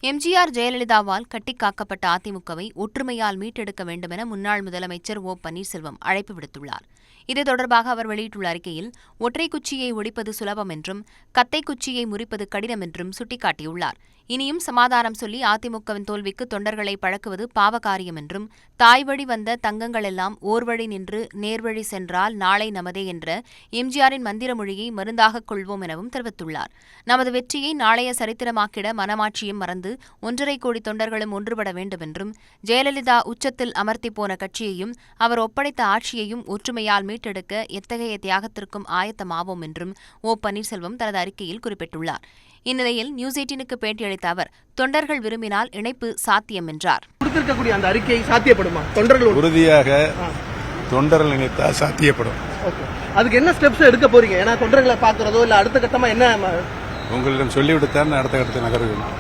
எம்ஜிஆர் ஜெயலலிதாவால் கட்டிக்காக்கப்பட்ட அதிமுகவை ஒற்றுமையால் மீட்டெடுக்க வேண்டுமென முன்னாள் முதலமைச்சர் ஓ பன்னீர்செல்வம் அழைப்பு விடுத்துள்ளார். இது தொடர்பாக அவர் வெளியிட்டுள்ள அறிக்கையில், ஒற்றை குச்சியை ஒடிப்பது சுலபம் என்றும் கத்தை குச்சியை முறிப்பது கடினம் என்றும் சுட்டிக்காட்டியுள்ளார். இனியும் சமாதானம் சொல்லி அதிமுகவின் தோல்விக்கு தொண்டர்களை பழக்குவது பாவகாரியம் என்றும், தாய்வழி வந்த தங்கங்களெல்லாம் ஓர்வழி நின்று நேர்வழி சென்றால் நாளை நமதே என்ற எம்ஜிஆரின் மந்திர மொழியை மருந்தாகக் கொள்வோம் எனவும் தெரிவித்துள்ளார். நமது வெற்றியை நாளைய சரித்திரமாக்கிட மனமாட்சியும் மறந்து 1.5 கோடி தொண்டர்களும் ஒன்றுபட வேண்டும் என்றும், ஜெயலலிதா உச்சத்தில் அமர்த்தி போன கட்சியையும் அவர் ஒப்படைத்த ஆட்சியையும் ஒற்றுமையால் மீட்டெடுக்க எத்தகைய தியாகத்திற்கும் ஆயத்தமாவோம் என்றும் ஓ பன்னீர்செல்வம் தனது அறிக்கையில் குறிப்பிட்டுள்ளார். இந்நிலையில் நியூஸ் 18க்கு பேட்டியளித்த அவர், தொண்டர்கள் விரும்பினால் இணைப்பு சாத்தியம் என்றார். கொடுத்திருக்கக்கூடிய அந்த அறிக்கை சாத்தியப்படுமா? தொண்டர்கள் உறுதியாக தொண்டர்கள் இணைத்தால் சாத்தியப்படும். அதுக்கு என்ன ஸ்டெப்ஸ் எடுக்க போறீங்க? ஏன்னா தொண்டர்களை பார்க்கறதோ இல்ல அடுத்த கட்டமா என்ன உங்களிடம் சொல்லிவிட்டுத்தான் அடுத்த கட்டத்தை நகர்வுகள்.